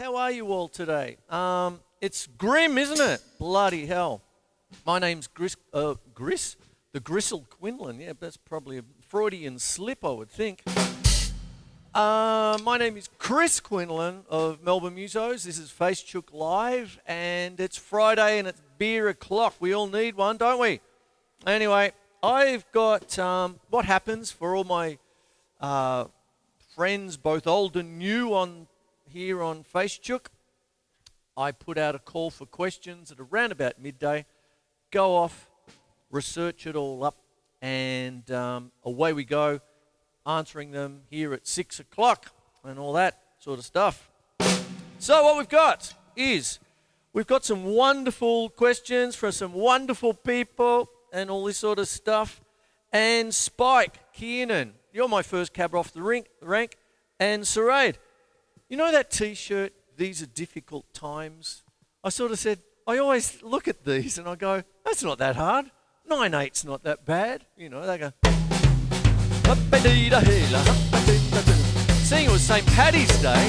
How are you all today? It's grim, isn't it? Bloody hell. My name's the Gristle Quinlan. Yeah, that's probably a Freudian slip, I would think. My name is Chris Quinlan of Melbourne Musos. This is Facechook Live, and it's Friday and it's beer o'clock. We all need one, don't we? Anyway, I've got what happens for all my friends, both old and new, here on Facechook. I put out a call for questions at around about midday, go off, research it all up, and away we go, answering them here at 6 o'clock and all that sort of stuff. So what we've got is, we've got some wonderful questions from some wonderful people and all this sort of stuff. And Spike Kiernan, you're my first cab off the rank. And Sarade, you know that T-shirt, "These are difficult times"? I sort of said, I always look at these and I go, that's not that hard. 9/8's not that bad. You know, they go. Seeing it was St.Paddy's Day.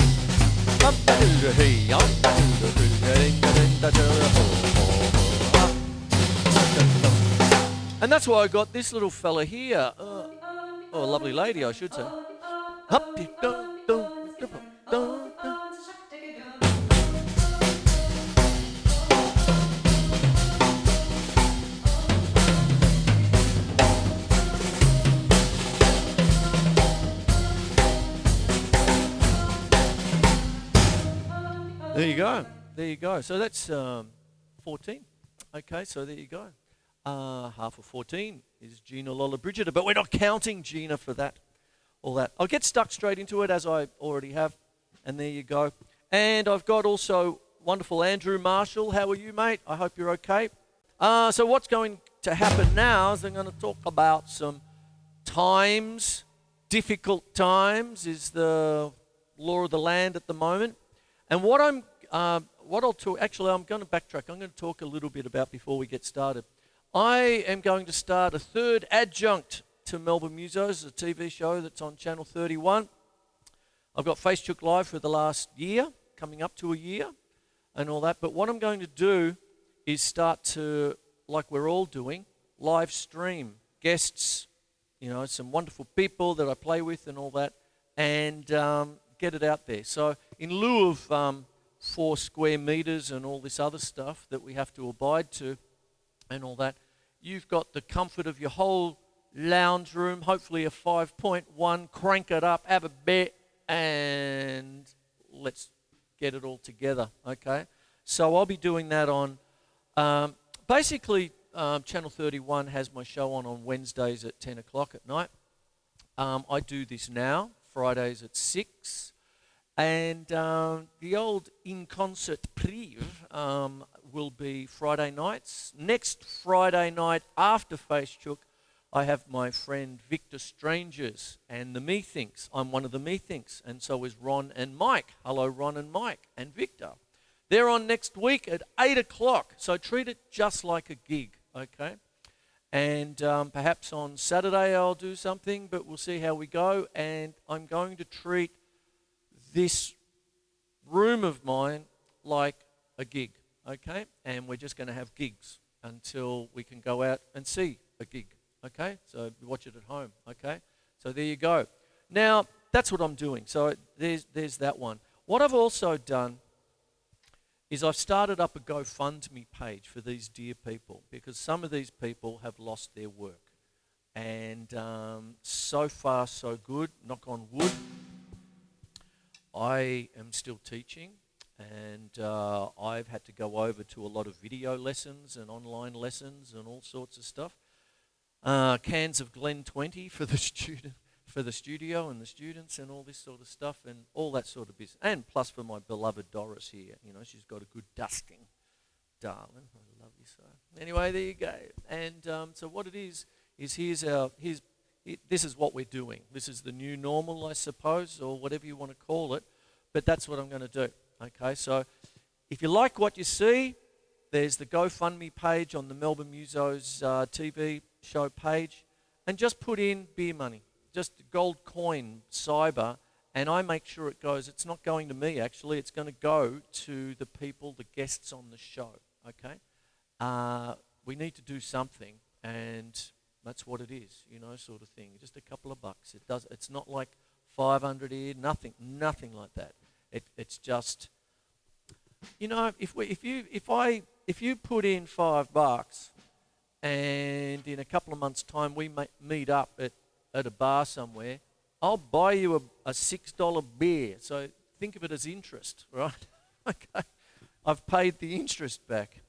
And that's why I got this little fella here. A lovely lady, I should say. There you go. There you go. So that's 14. Okay, so there you go. Half of 14 is Gina, Lola, Bridget, but we're not counting Gina for that. All that. I'll get stuck straight into it, as I already have. And there you go. And I've got also wonderful Androo Marschall. How are you, mate? I hope you're okay. So what's going to happen now is I'm going to talk about some times. Difficult times is the law of the land at the moment. And what I'm going to backtrack. I'm going to talk a little bit about before we get started. I am going to start a third adjunct to Melbourne Musos, a TV show that's on Channel 31. I've got Facechook Live for the last year, coming up to a year, and all that. But what I'm going to do is start to, like we're all doing, live stream guests, you know, some wonderful people that I play with and all that, and get it out there. So in lieu of 4 square meters and all this other stuff that we have to abide to and all that, you've got the comfort of your whole lounge room, hopefully a 5.1, crank it up, have a bet, and let's get it all together, okay? So I'll be doing that on, Channel 31 has my show on Wednesdays at 10 o'clock at night. I do this now, Fridays at 6. And the old In Concert Prive will be Friday nights. Next Friday night after Facechook, I have my friend Victor Strangers and the Methinks. I'm one of the Methinks, and so is Ron and Mike. Hello, Ron and Mike and Victor. They're on next week at 8 o'clock, so treat it just like a gig, okay? And perhaps on Saturday I'll do something, but we'll see how we go. And I'm going to treat this room of mine like a gig, okay? And we're just going to have gigs until we can go out and see a gig, okay? So watch it at home, okay? So there you go. Now, that's what I'm doing. So there's that one. What I've also done is I've started up a GoFundMe page for these dear people, because some of these people have lost their work. And so far, so good, knock on wood. I am still teaching, and I've had to go over to a lot of video lessons and online lessons and all sorts of stuff. Cans of Glen 20 for the studio and the students and all this sort of stuff and all that sort of business. And plus for my beloved Doris here, you know, she's got a good dusting, darling. I love you so. Anyway, there you go. And so what it is this is what we're doing. This is the new normal, I suppose, or whatever you want to call it. But that's what I'm going to do. Okay, so if you like what you see, there's the GoFundMe page on the Melbourne Musos TV show page. And just put in beer money. Just gold coin, cyber, and I make sure it goes. It's not going to me, actually. It's going to go to the people, the guests on the show, okay? We need to do something, and that's what it is, sort of thing. Just a couple of bucks. It's not like 500 here, nothing like that. It's just, if you put in $5, and in a couple of months' time we meet up at a bar somewhere, I'll buy you a $6 beer. So think of it as interest, right? Okay, I've paid the interest back.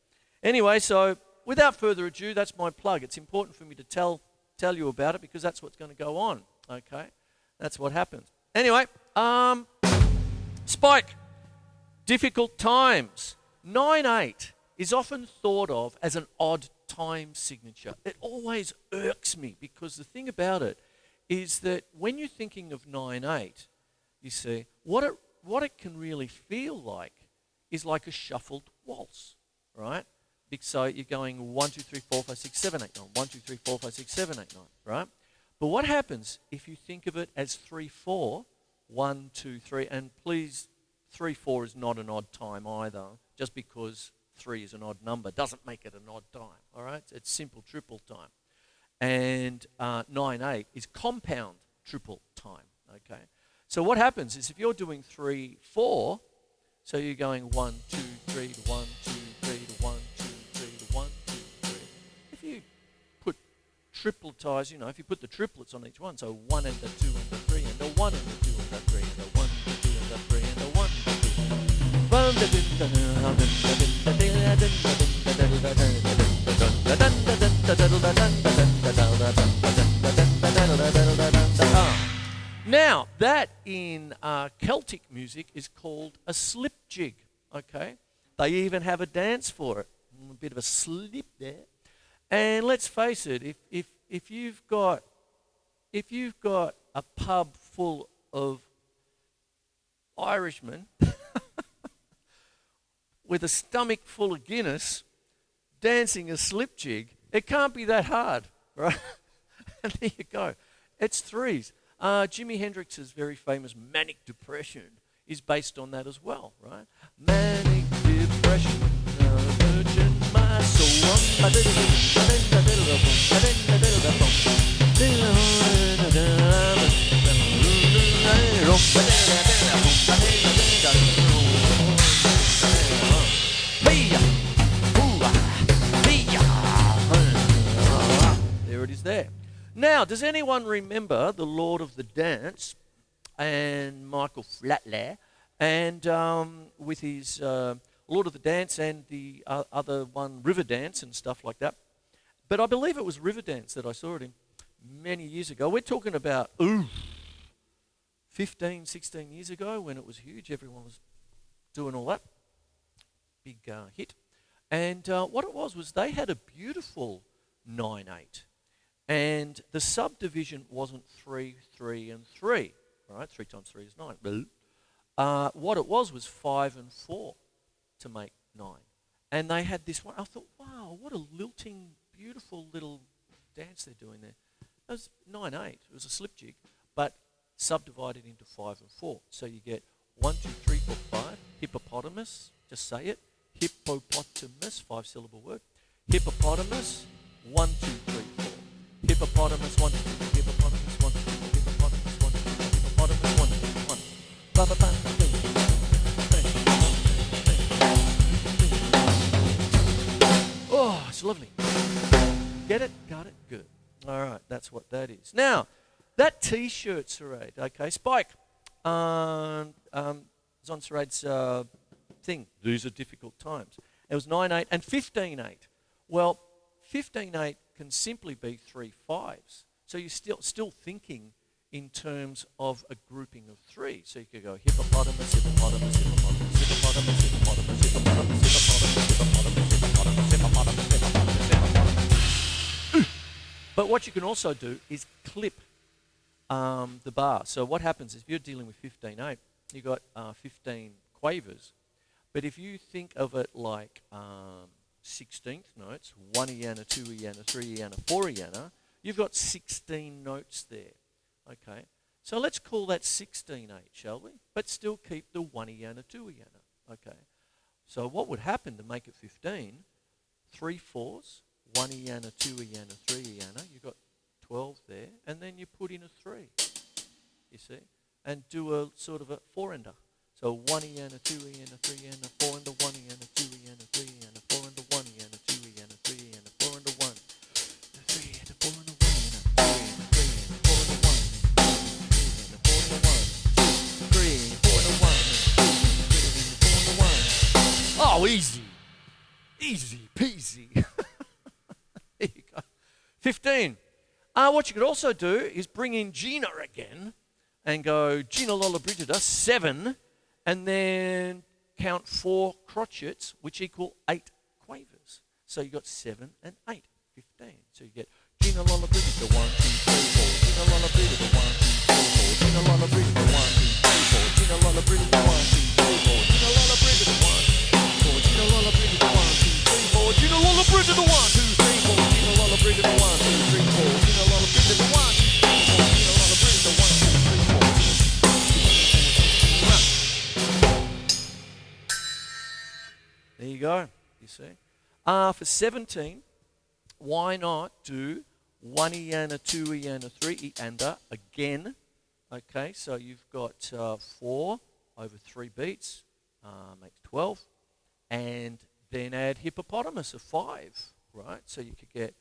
Anyway, so without further ado, that's my plug. It's important for me to tell you about it because that's what's going to go on. Okay, that's what happens. Anyway, Spike, difficult times. 9/8 is often thought of as an odd time signature. It always irks me because the thing about it is that when you're thinking of 9/8, you see, what it can really feel like is like a shuffled waltz, right? So you're going 1, 2, 3, 4, 5, 6, 7, 8, 9. 1, 2, 3, 4, 5, 6, 7, 8, 9, right? But what happens if you think of it as 3/4, 1, 2, 3, and please, 3/4 is not an odd time either, just because 3 is an odd number doesn't make it an odd time, all right? It's simple triple time. And 9/8 is compound triple time, okay? So what happens is if you're doing 3/4, so you're going 1, 2, 3 to 1, 2, 3 to 1, 2, 3 to 1, 2, 3. If you put tripletize, if you put the triplets on each one, so 1 and the 2 and the 3 and the 1 and the 2 and the 3 and the 1 and the 2 and the 3 and the 1 and the 2. Now, that in Celtic music is called a slip jig, okay? They even have a dance for it. A bit of a slip there. And let's face it, if you've got a pub full of Irishmen with a stomach full of Guinness dancing a slip jig, it can't be that hard, right? And there you go. It's threes. Jimi Hendrix's very famous Manic Depression is based on that as well, right? Manic Depression, virgin my soul. There it is there. Now, does anyone remember the Lord of the Dance and Michael Flatley and with his Lord of the Dance and the other one, Riverdance and stuff like that? But I believe it was Riverdance that I saw it in many years ago. We're talking about, 15, 16 years ago when it was huge. Everyone was doing all that. Big hit. And what it was they had a beautiful 9/8. And the subdivision wasn't 3, 3, and 3, right? 3 times 3 is 9. What it was 5 and 4 to make 9. And they had this one. I thought, wow, what a lilting, beautiful little dance they're doing there. It was 9/8. It was a slip jig, but subdivided into 5 and 4. So you get 1, 2, 3, 4, 5. Hippopotamus. Just say it. Hippopotamus. 5-syllable word. Hippopotamus. 1, 2, 3, 4. Hippopotamus, 1, 2, 3, hippopotamus, 1, 2, 3, hippopotamus, 1, 2, 3, hippopotamus, 1, 2, 3, 1. Ba ba ba ba. Oh, it's lovely. Get it? Got it? Good. All right, that's what that is. Now, that T-shirt charade, okay, Spike, is on charade's thing. These are difficult times. It was 9/8 and 15/8. Well, 15/8 can simply be 3 5s. So you're still thinking in terms of a grouping of 3. So you could go hippopotamus, hippopotamus, hippopotamus, hippopotamus, hippopotamus, hippopotamus, hippopotamus, hippopotamus, hippopotamus, hippopotamus, hippopotamus, hippopotamus. But what you can also do is clip the bar. So what happens is if you're dealing with 15/8, you've got 15 quavers. But if you think of it like 16th notes, 1 eana, 2 eana, 3 eana, 4 eana, you've got 16 notes there, okay? So let's call that 16/8, shall we? But still keep the 1 yana, 2 yana. Okay. So what would happen to make it 15? 3 4s, 1 yana, 2 yana, 3 yana. You've got 12 there. And then you put in a 3, you see? And do a sort of a 4-ender. So 1 yana, 2 yana, 3 yana, 4-ender, 1 yana, 2 yana, 3 yana, 4-ender, 1 yana, 2 yana, 3 yana, 4-ender, 1. 3 yana, 4-ender, 1 yana, 3 yana, 4-ender, 1 yana, 3 yana, 4-ender, 1, 2, 3 yana, 4-ender, 1, 2, 3 yana, 4-ender, 1. Oh, easy. Easy peasy. There you go. 15. What you could also do is bring in Gina again and go Gina Lola Brigida, 7, and then count 4 crotchets, which equal 8 quavers. So you got 7 and 8, 15. So you get Gina Lola Brigida, 1, 2, 3, 4. Gina Lola Brigida, 1, 2, 3, 4. Gina Lola Brigida, 1, 2, 3, 4. Gina Lola Brigida, 1, 2, 3, 4. Gina Lola Brigida, 1, 2, 3, 4. Gina Lola Brigida, 1, 2, 3, 4. Gina Lola Brigida, 1, 2, 3, 4. Gina Lola Brigida, 1, 2, 3, 4. Gina Lola Brigida, 1, 2, 3, 4. Gina Lola Brigida, 1, 2, 3, 4. There you go, you see. For 17, why not do 1 yana, 2 yana, 3 yana again? Okay, so you've got 4 over 3 beats, makes 12. And then add hippopotamus of 5, right? So you could get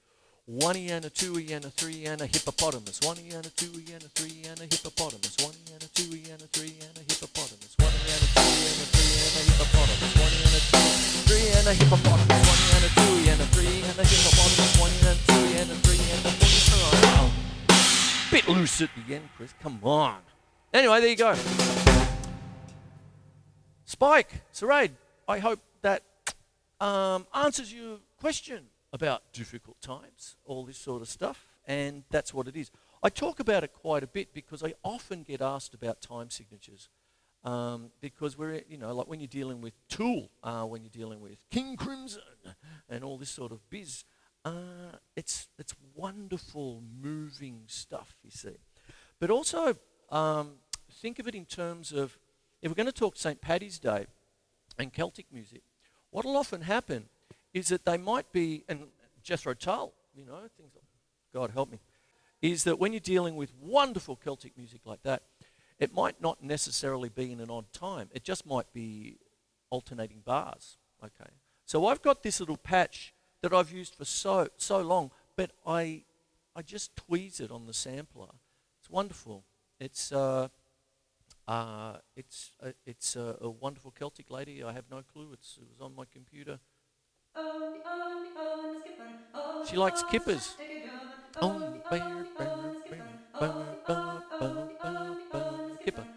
1 yana, 2 yana, 3 yana, hippopotamus. 1 yana, 2 yana, 3 yana, hippopotamus. 1 yana, 2 yana, 3 yana, hippopotamus. 1 yana, 2 yana, 3 yana, hippopotamus. 1 yana, 2, 3 yana, hippopotamus. 1 yana, 2 yana, 3 yana, hippopotamus. 1 yana, 2 yana, 3 yana, hippopotamus. Bit loose at the end, Chris. Come on. Anyway, there you go. Spike, Saraid, I hope that answers your question about difficult times, all this sort of stuff, and that's what it is. I talk about it quite a bit because I often get asked about time signatures because we're, like when you're dealing with Tool, when you're dealing with King Crimson and all this sort of biz, it's wonderful, moving stuff, you see. But also think of it in terms of, if we're going to talk St. Paddy's Day and Celtic music, what'll often happen is that they might be, and Jethro Tull, things like, God help me, is that when you're dealing with wonderful Celtic music like that, it might not necessarily be in an odd time. It just might be alternating bars, okay? So I've got this little patch that I've used for so long, but I just tweeze it on the sampler. It's wonderful. It's a wonderful Celtic lady. I have no clue. It was on my computer. She likes kippers. Kipper.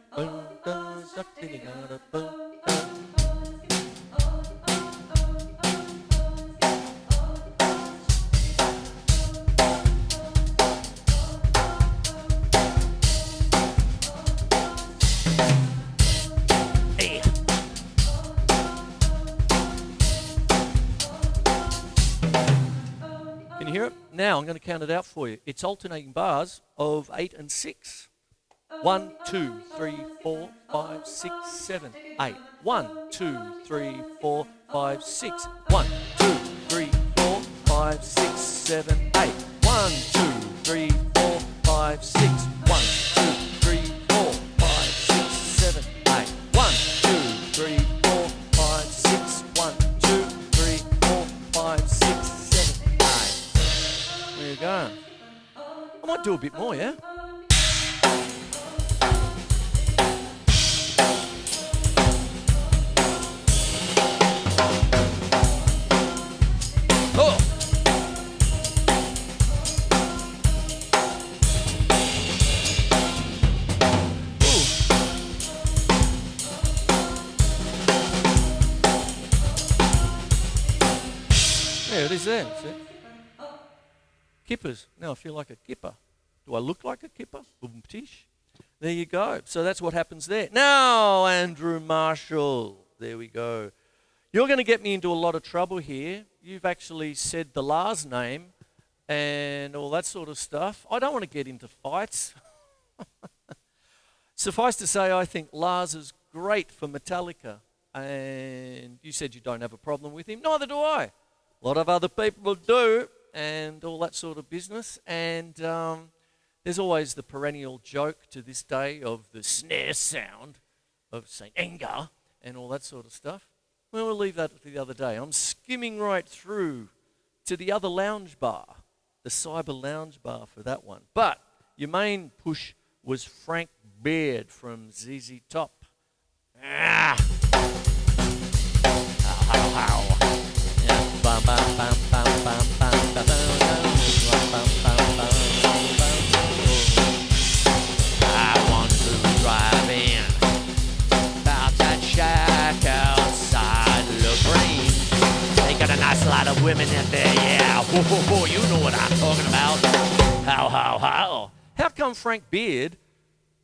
Can you hear it? Now I'm going to count it out for you. It's alternating bars of 8 and 6. 1, 2, 3, 4, 5, 6, 7, 8. 1, 2, 3, 4, 5, 6. 1, 2, 3, 4, 5, 6, 7, 8. 1, 2, 3, 4, 5, 6. 1, 2, 3, 4, 5, 6, 7, 8. 1, 2, 3, 4, 5, 6. 1, 2, 3, 4, 5, 6, 7, 8. There you go. I might do a bit more, yeah? It is there, see? Kippers. Now I feel like a kipper. Do I look like a kipper? Boom tish. There you go. So that's what happens there. Now, Androo Marschall. There we go. You're going to get me into a lot of trouble here. You've actually said the last name and all that sort of stuff. I don't want to get into fights. Suffice to say, I think Lars is great for Metallica. And you said you don't have a problem with him. Neither do I. A lot of other people do, and all that sort of business. And there's always the perennial joke to this day of the snare sound of St. Anger and all that sort of stuff. Well, we'll leave that for the other day. I'm skimming right through to the other lounge bar, the cyber lounge bar for that one. But your main push was Frank Beard from ZZ Top. Ah! How, how. Yeah. Bum, bum, bum, bum, bum, bum, bum, I want to drive in about that shack outside LaGrange. They got a nice lot of women in there, yeah. Ho, ho, ho, you know what I'm talking about. How, how, how. How come Frank Beard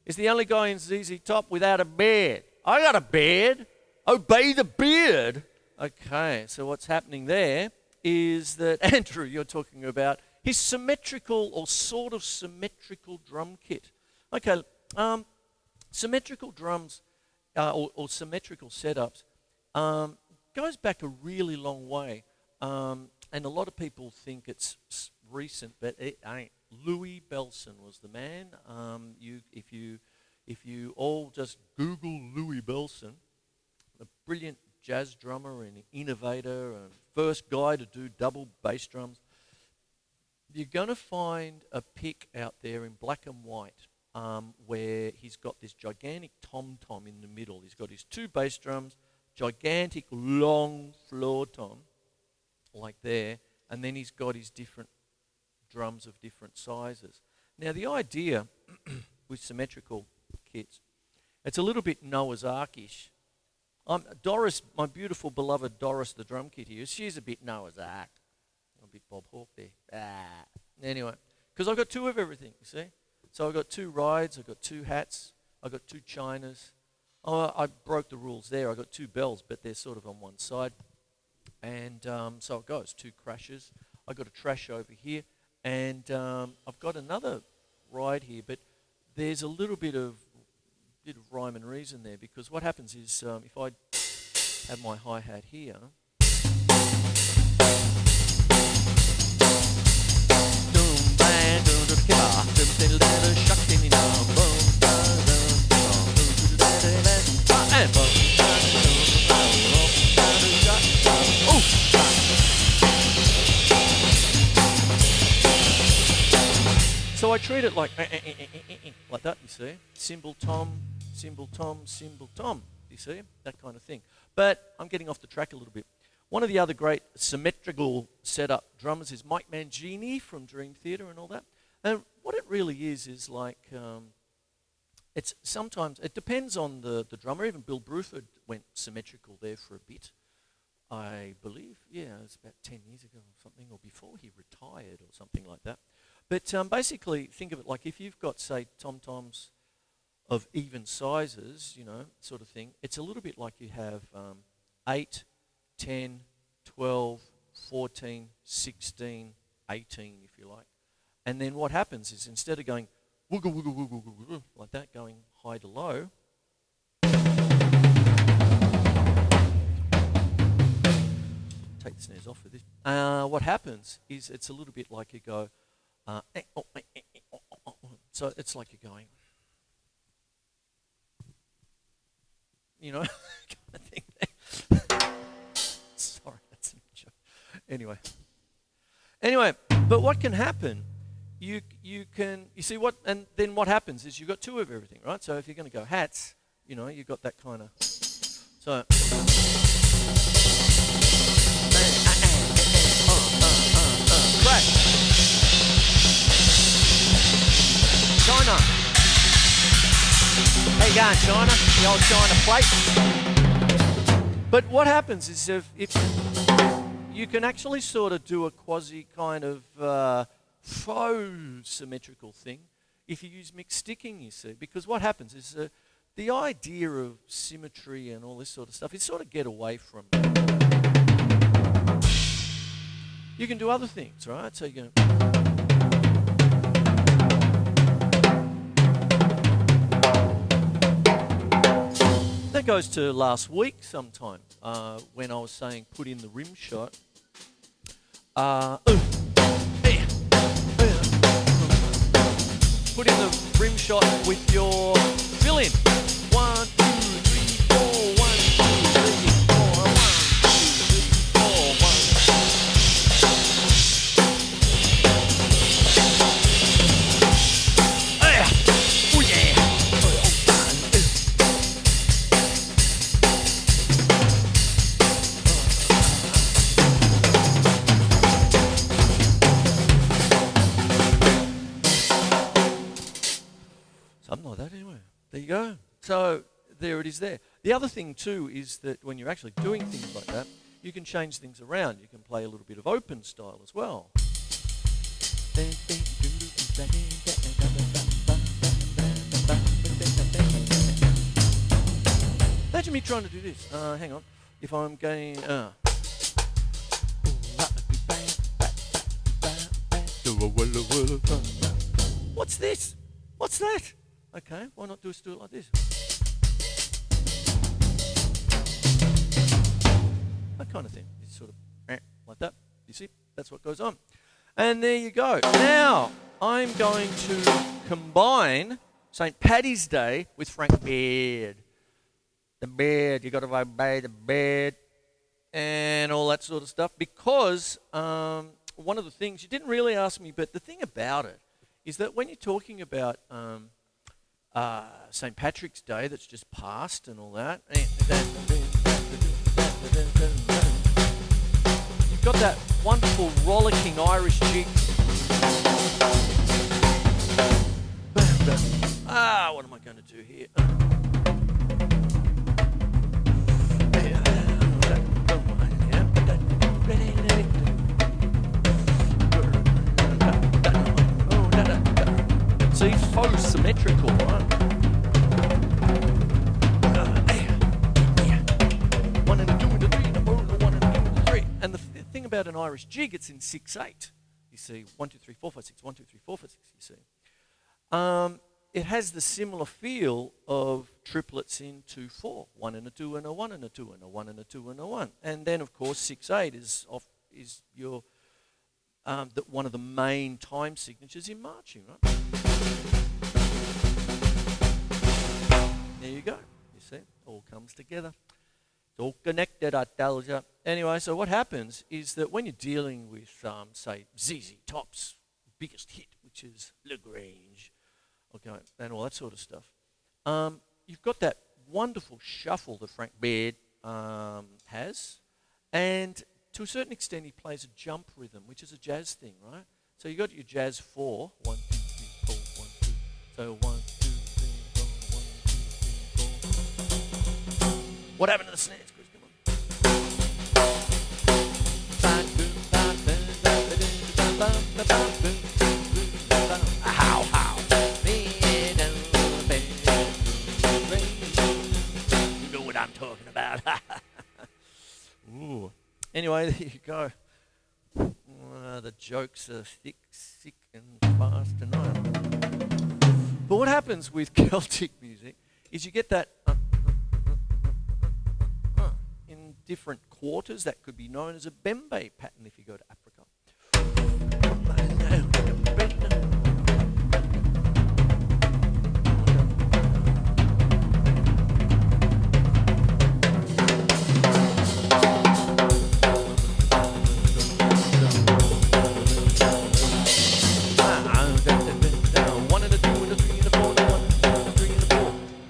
is the only guy in ZZ Top without a beard? I got a beard. Obey the beard. Okay, so what's happening there is that, Andrew, you're talking about his symmetrical or sort of symmetrical drum kit. Okay, symmetrical drums or symmetrical setups goes back a really long way. And a lot of people think it's recent, but it ain't. Louis Bellson was the man. If you all just Google Louis Bellson, a brilliant jazz drummer and innovator and first guy to do double bass drums, you're going to find a pic out there in black and white where he's got this gigantic tom-tom in the middle. He's got his two bass drums, gigantic long floor tom, like there, and then he's got his different drums of different sizes. Now, the idea with symmetrical kits, it's a little bit Noah's Ark-ish. Doris, my beautiful beloved Doris, the drum kit here, she's a bit Noah's Ark. A bit Bob Hawke there. Anyway, because I've got two of everything, you see. So I've got two rides, I've got two hats, I've got two chinas. Oh, I broke the rules there. I've got two bells, but they're sort of on one side. And so it goes, two crashes. I've got a trash over here. And I've got another ride here, but there's a little bit of rhyme and reason there, because what happens is if I have my hi-hat here, so I treat it like that, you see. Cymbal tom, cymbal tom, cymbal tom, you see, that kind of thing. But I'm getting off the track a little bit. One of the other great symmetrical setup drummers is Mike Mangini from Dream Theater and all that. And what it really is like, it's sometimes, it depends on the drummer. Even Bill Bruford went symmetrical there for a bit, I believe. Yeah, it was about 10 years ago or something, or before he retired or something like that. But basically, think of it like if you've got, say, tom-toms of even sizes, you know, sort of thing, it's a little bit like you have 8, 10, 12, 14, 16, 18, if you like. And then what happens is instead of going woogle, woogle, woogle, woogle, woogle, like that, going high to low, take the snares off with this. What happens is it's a little bit like you go, so it's like you're going, you know, kind of thing. Sorry, that's a joke. Anyway, but what can happen? You see what, and then what happens is you've got two of everything, right? So if you're going to go hats, you know, you've got that kind of, so. Crash. China. How you going, China? The old China plate. But what happens is if you can actually sort of do a quasi kind of faux symmetrical thing if you use mixed sticking, you see. Because what happens is the idea of symmetry and all this sort of stuff is sort of get away from it. You can do other things, right? So you can... that goes to last week sometime when I was saying put in the rim shot. Put in the rim shot with your fill in. 1, 2, 3, 4. 1, 2, 3, 4. 1, 2, 3, 4. 1. Oh yeah. Something like that anyway. There you go. So there it is there. The other thing too is that when you're actually doing things like that, you can change things around. You can play a little bit of open style as well. Imagine me trying to do this. Hang on. If I'm going... What's this? What's that? Okay, why not do it like this? That kind of thing. It's sort of like that. You see? That's what goes on. And there you go. Now, I'm going to combine St. Paddy's Day with Frank Beard. The beard, you got to obey the beard and all that sort of stuff. Because one of the things, you didn't really ask me, but the thing about it is that when you're talking about St. Patrick's Day that's just passed and all that, you've got that wonderful rollicking Irish jig. What am I going to do here? See, faux symmetrical, right? 1 and a 2 and a 3 and a 4 and a 1 and a 2 and a 3. And the thing about an Irish jig, it's in 6/8. You see, 1, 2, 3, 4, 5, 6. 1, 2, 3, 4, 5, 6. You see, it has the similar feel of triplets in 2/4. 1 and a 2 and a 1 and a 2 and a 1 and a 2 and a 1. And then, of course, 6/8 is your one of the main time signatures in marching, right? There you go. You see, it all comes together. It's all connected, I tell you. Anyway, so what happens is that when you're dealing with, say, ZZ Top's biggest hit, which is Lagrange, okay, and all that sort of stuff, you've got that wonderful shuffle that Frank Beard has, and to a certain extent, he plays a jump rhythm, which is a jazz thing, right? So you got your jazz 4, 1, 2, 3, 4, 1, 2. So 1, 2, 3, 4, 1, 2, 3, 4. What happened to the snares, Chris? Come on. How? You know what I'm talking about. Ooh. Anyway, there you go. The jokes are thick and fast tonight. But what happens with Celtic music is you get that in different quarters. That could be known as a bembe pattern if you go to Africa.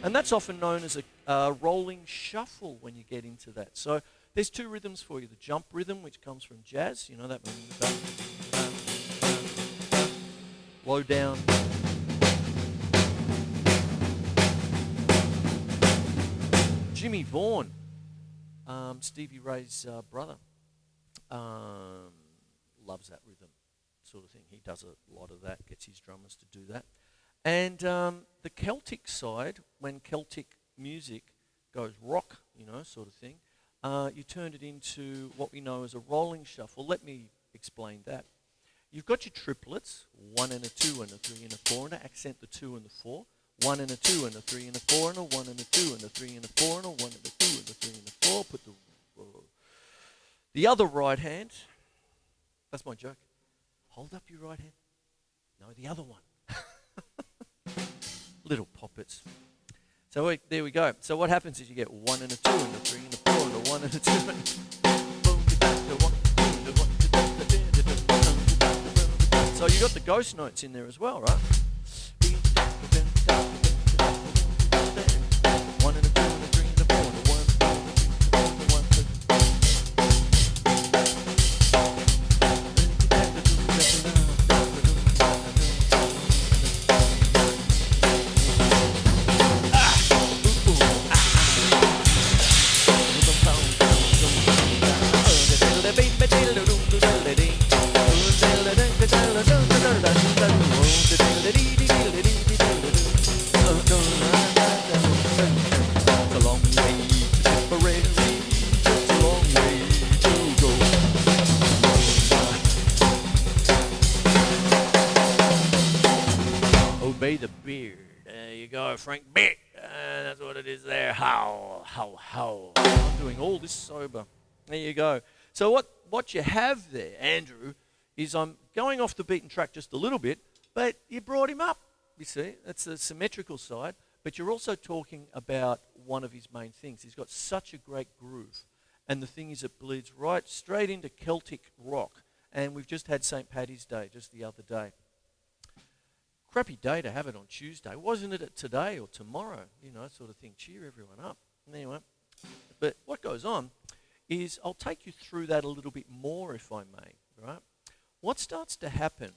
And that's often known as a rolling shuffle when you get into that. So there's two rhythms for you. The jump rhythm, which comes from jazz, you know that low down. Jimmy Vaughan, Stevie Ray's brother, loves that rhythm sort of thing. He does a lot of that, gets his drummers to do that. And the Celtic side, when Celtic music goes rock, you know, sort of thing, you turned it into what we know as a rolling shuffle. Let me explain that. You've got your triplets, 1 and a 2 and a 3 and a 4, and to accent the 2 and the 4. 1 and a 2 and a 3 and a 4 and a 1 and a 2 and a 3 and a 4 and a 1 and a 2 and a 3 and a 4. Put the other right hand. That's my joke. Hold up your right hand. No, the other one. Little poppets. So there we go. So what happens is you get 1 and a 2 and a 3 and a 4 and a 1 and a 2 and so you got the ghost notes in there as well, right? 1 and a 2 and a 3 and a 4 and a 1 and a 2 and a 3 Obey the beard. There you go, Frank Beard. That's what it is there. How. I'm doing all this sober. There you go. So what you have there, Andrew, is I'm going off the beaten track just a little bit, but you brought him up, you see. That's the symmetrical side, but you're also talking about one of his main things. He's got such a great groove, and the thing is it bleeds right straight into Celtic rock, and we've just had St.Paddy's Day just the other day. Crappy day to have it on Tuesday. Wasn't it today or tomorrow? You know, sort of thing. Cheer everyone up. Anyway, but what goes on is I'll take you through that a little bit more, if I may, right? What starts to happen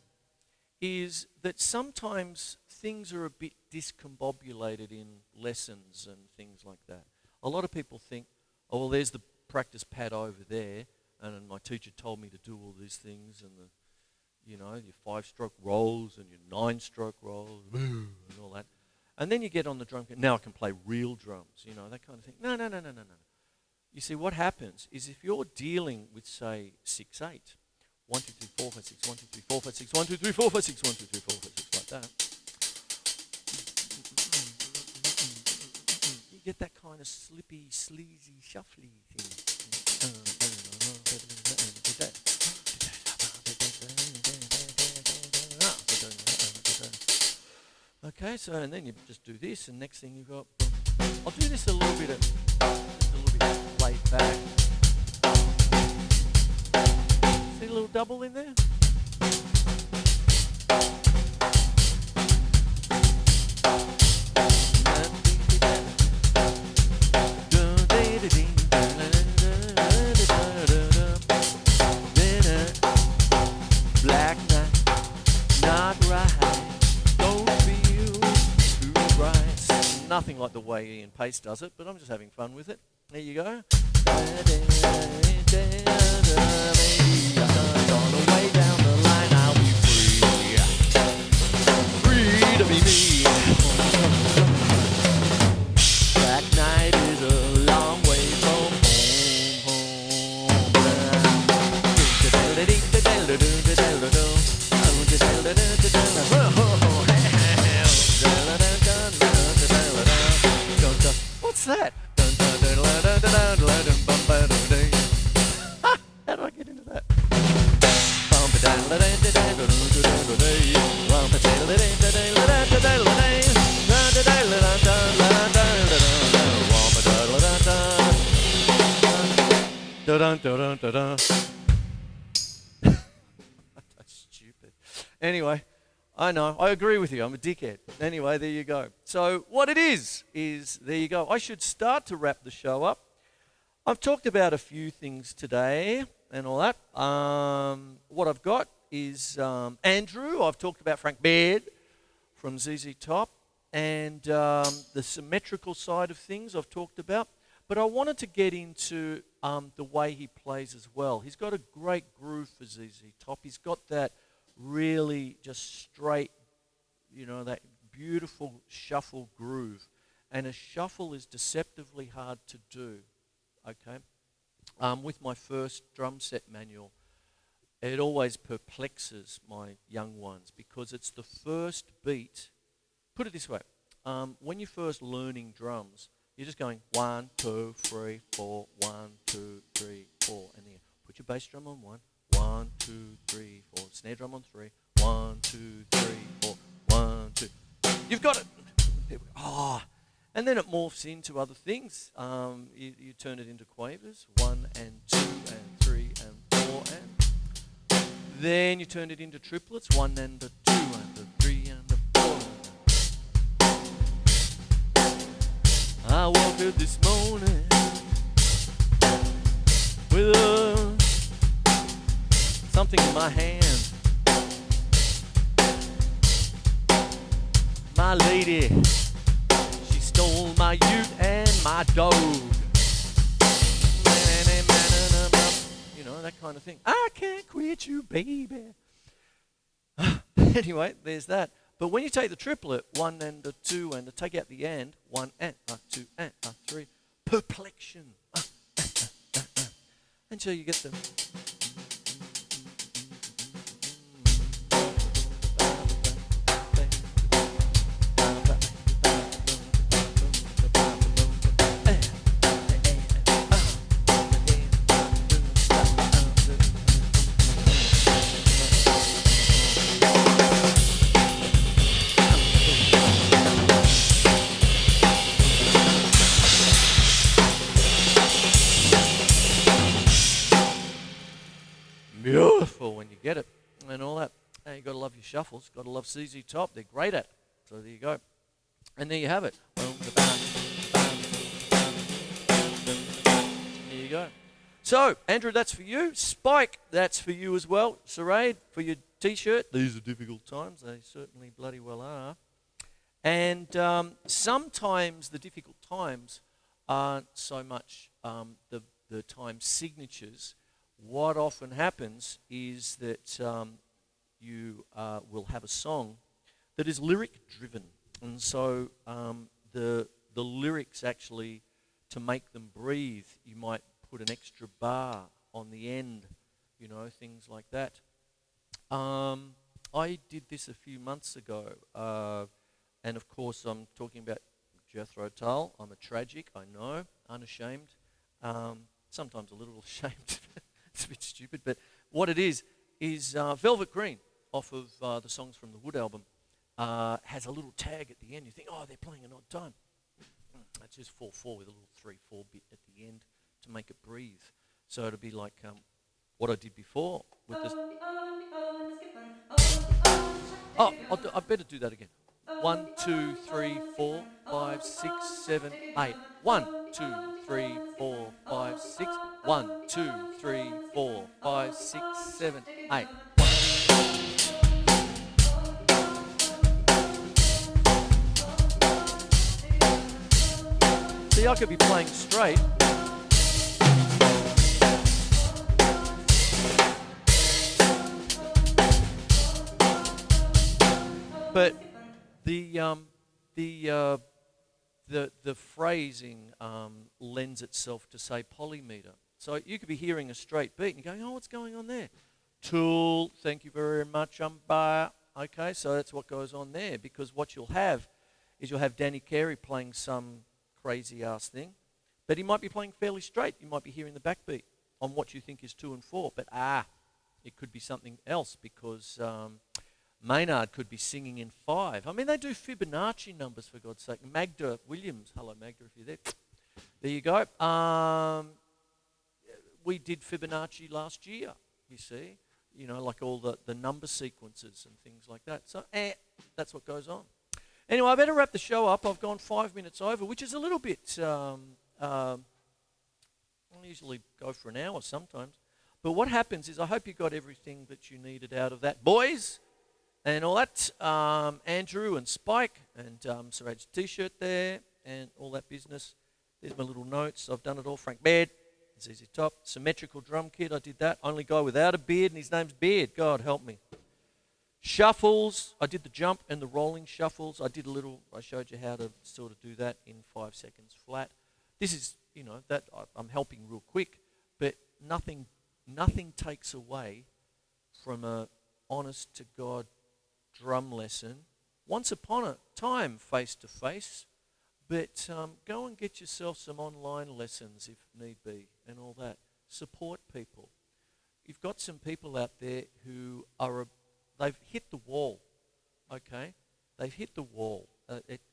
is that sometimes things are a bit discombobulated in lessons and things like that. A lot of people think, oh, well, there's the practice pad over there, and my teacher told me to do all these things, and your 5-stroke rolls and your 9-stroke rolls and all that. And then you get on the drum kit. Now I can play real drums, that kind of thing. No. You see, what happens is if you're dealing with, say, 6/8, 1, 2, 3, 4, 5, 6, 1, 2, 3, 4, 5, 6, 1, 2, 3, 4, 5, 6, 1, 2, 3, 4, 5, 6, like that. You get that kind of slippy, sleazy, shuffly thing. Okay, so and then you just do this, and next thing you've got. I'll do this a little bit laid back. See a little double in there? Black night, not right. Don't feel too bright. Nothing like the way Ian Pace does it, but I'm just having fun with it. There you go. Maybe on the way down the line I'll be free. Free to be me. Black night is a long way from home. What's that? How do I get into that? That's stupid. Anyway, I know. I agree with you. I'm a dickhead. Anyway, there you go. So what it is there you go. I should start to wrap the show up. I've talked about a few things today and all that. What I've got is Andrew. I've talked about Frank Beard from ZZ Top. And the symmetrical side of things I've talked about. But I wanted to get into the way he plays as well. He's got a great groove for ZZ Top. He's got that really just straight, that beautiful shuffle groove. And a shuffle is deceptively hard to do, okay? With my first drum set manual, it always perplexes my young ones because it's the first beat. Put it this way. when you're first learning drums, you're just going 1, 2, 3, 4, 1, 2, 3, 4, and then you put your bass drum on 1, 1, 2, 3, 4, snare drum on 3, 1, 2, 3, 4, 1, 2. You've got it. People go, oh. And then it morphs into other things. You turn it into quavers, 1 and 2 and 3 and 4, and then you turn it into triplets, 1 and a 2 and a 3 and a 4. I woke up this morning with something in my hand. My lady, she stole my ute and my dog. You know, that kind of thing. I can't quit you, baby. Anyway, there's that. But when you take the triplet, 1 and a 2 and take out the and, 1 and a 2 and a 3, perplexion. Until you get the... Beautiful when you get it and all that. Hey, you got to love your shuffles. Got to love CZ Top. They're great at it. So there you go. And there you have it. There you go. So, Andrew, that's for you. Spike, that's for you as well. Sarade, for your T-shirt. These are difficult times. They certainly bloody well are. And sometimes the difficult times aren't so much the time signatures. What often happens is that you will have a song that is lyric-driven. And so the lyrics actually, to make them breathe, you might put an extra bar on the end, you know, things like that. I did this a few months ago, and of course I'm talking about Jethro Tull. I'm a tragic, I know, unashamed, sometimes a little ashamed. It's a bit stupid, but what it is Velvet Green off of the Songs from the Wood album has a little tag at the end. You think, oh, they're playing an odd time. That's just 4/4 with a little 3/4 bit at the end to make it breathe. So it'll be like what I did before with this. Oh, I better do that again. 1, 2, 3, 4, 5, 6, 7, 8. 1, 2, 3, 4, 5, 6. 1, 2, 3, 4, 5, 6, 7, 8. See, I could be playing straight. But the phrasing lends itself to, say, polymeter. So you could be hearing a straight beat and going, oh, what's going on there? Tool, thank you very much, umpire. Okay, so that's what goes on there, because what you'll have is you'll have Danny Carey playing some crazy-ass thing, but he might be playing fairly straight. You might be hearing the backbeat on what you think is 2 and 4, but it could be something else, because Maynard could be singing in 5. I mean, they do Fibonacci numbers, for God's sake. Magda Williams, hello Magda, if you're there. There you go. We did Fibonacci last year, you see. You know, like all the number sequences and things like that. So, that's what goes on. Anyway, I better wrap the show up. I've gone 5 minutes over, which is a little bit... I usually go for an hour sometimes. But what happens is I hope you got everything that you needed out of that. Boys and all that. Andrew and Spike and Siraj's T-shirt there and all that business. There's my little notes. I've done it all. Frank Baird. It's easy top. Symmetrical drum kit. I did that. Only guy without a beard, and his name's Beard. God help me. Shuffles. I did the jump and the rolling shuffles. I showed you how to sort of do that in 5 seconds flat. This is, you know, that I'm helping real quick, but nothing takes away from a honest to God drum lesson once upon a time face-to-face, but go and get yourself some online lessons if need be and all that. Support people. You've got some people out there who they've hit the wall, okay? They've hit the wall.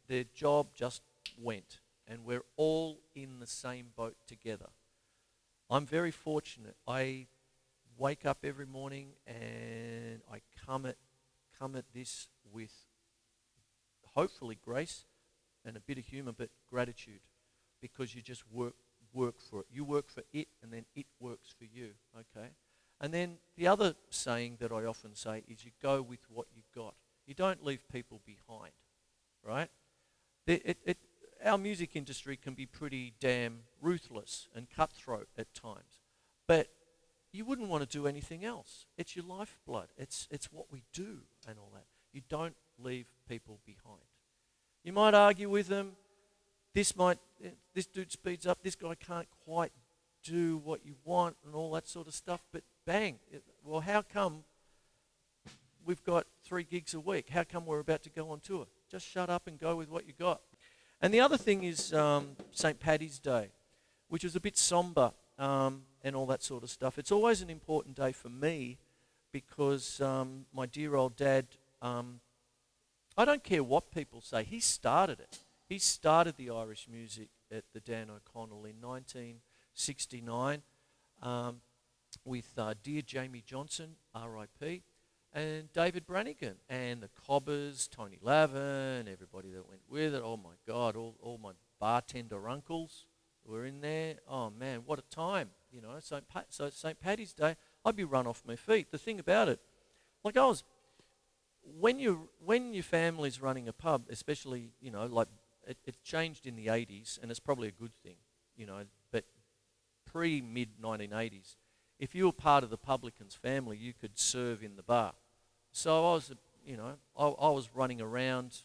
Their job just went, and we're all in the same boat together. I'm very fortunate. I wake up every morning and I come at this with hopefully grace and a bit of humor, but gratitude, because you just work for it. You work for it, and then it works for you, okay? And then the other saying that I often say is you go with what you got. You don't leave people behind, right? Our music industry can be pretty damn ruthless and cutthroat at times, but you wouldn't want to do anything else. It's your lifeblood. It's what we do and all that. You don't leave people behind. You might argue with them. This dude speeds up. This guy can't quite do what you want and all that sort of stuff. But bang, well, how come we've got 3 gigs a week? How come we're about to go on tour? Just shut up and go with what you got. And the other thing is St. Paddy's Day, which is a bit somber and all that sort of stuff. It's always an important day for me because my dear old dad, I don't care what people say, he started it. He started the Irish music at the Dan O'Connell in 1969 with dear Jamie Johnson, R.I.P., and David Brannigan, and the Cobbers, Tony Lavin, everybody that went with it. Oh my God, all my bartender uncles were in there. Oh man, what a time, you know. So St. Paddy's Day, I'd be run off my feet. The thing about it, like when your family's running a pub, especially, you know, like it changed in the 80s, and it's probably a good thing, you know, but pre-mid-1980s, if you were part of the publican's family, you could serve in the bar. So I was, you know, I was running around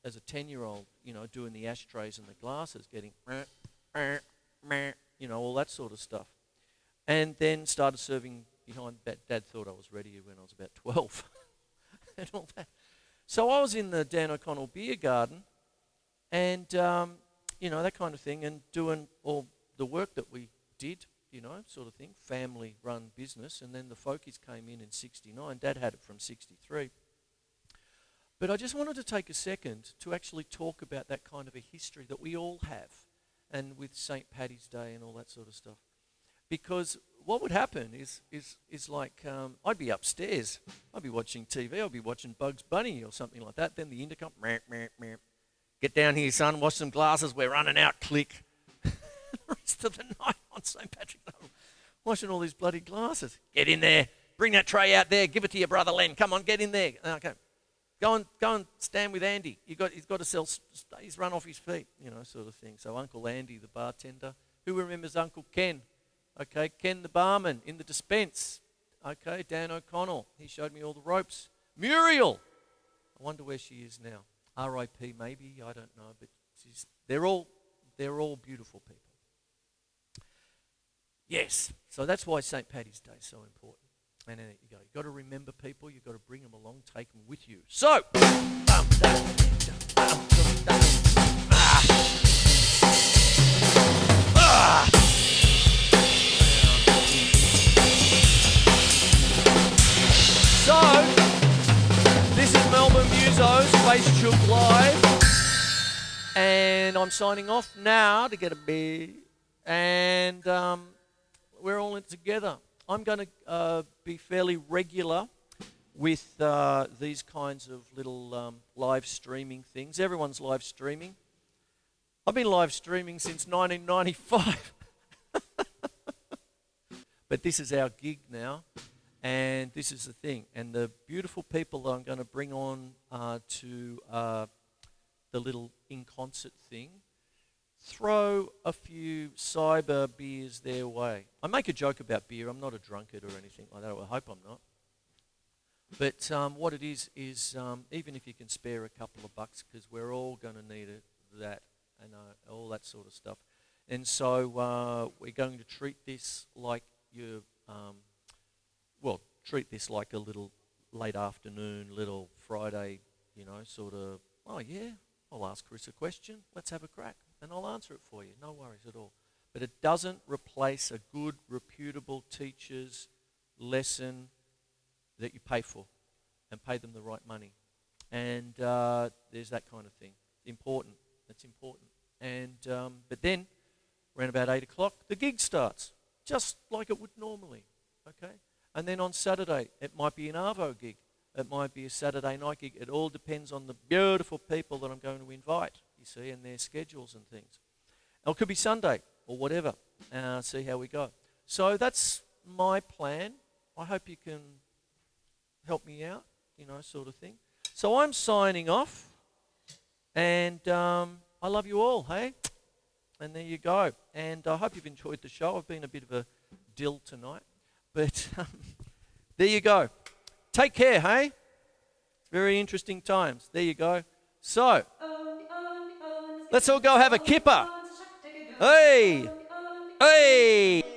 as a 10-year-old, you know, doing the ashtrays and the glasses, getting, you know, all that sort of stuff. And then started serving behind. Dad thought I was ready when I was about 12 and all that. So I was in the Dan O'Connell beer garden and, you know, that kind of thing, and doing all the work that we did, you know, sort of thing, family-run business. And then the folkies came in 69. Dad had it from 63. But I just wanted to take a second to actually talk about that kind of a history that we all have, and with St. Paddy's Day and all that sort of stuff. Because what would happen is like, I'd be upstairs, I'd be watching TV, I'd be watching Bugs Bunny or something like that. Then the intercom, get down here, son, wash some glasses, we're running out, click. The rest of the night on St. Patrick's Day, washing all these bloody glasses. Get in there, bring that tray out there, give it to your brother Len. Come on, get in there. Okay, go and stand with Andy. He's got to sell. He's run off his feet, you know, sort of thing. So Uncle Andy, the bartender. Who remembers Uncle Ken? Okay, Ken the barman in the dispense. Okay, Dan O'Connell. He showed me all the ropes. Muriel. I wonder where she is now. R.I.P. maybe, I don't know, but they're all beautiful people. Yes, so that's why St. Paddy's Day is so important. And then you go. You've got to remember people. You've got to bring them along, take them with you. So, So, this is Melbourne Musos, Facechook Live. And I'm signing off now to get a beer. And we're all in it together. I'm going to be fairly regular with these kinds of little live streaming things. Everyone's live streaming. I've been live streaming since 1995. But this is our gig now, and this is the thing. And the beautiful people that I'm going to bring on to the little in-concert thing, throw a few cyber beers their way. I make a joke about beer. I'm not a drunkard or anything like that. I hope I'm not. But what it is even if you can spare a couple of bucks, because we're all going to need that and all that sort of stuff. And so we're going to treat this like treat this like a little late afternoon, little Friday sort of, oh yeah, I'll ask Chris a question. Let's have a crack. And I'll answer it for you. No worries at all. But it doesn't replace a good, reputable teacher's lesson that you pay for and pay them the right money. And there's that kind of thing. Important. That's important. And but then, around about 8 o'clock, the gig starts, just like it would normally. Okay? And then on Saturday, it might be an Arvo gig. It might be a Saturday night gig. It all depends on the beautiful people that I'm going to invite, you see, and their schedules and things. Or it could be Sunday or whatever. See how we go. So that's my plan. I hope you can help me out, sort of thing. So I'm signing off. And I love you all, hey? And there you go. And I hope you've enjoyed the show. I've been a bit of a dill tonight. But there you go. Take care, hey? Very interesting times. There you go. So, let's all go have a kipper. Hey! Hey!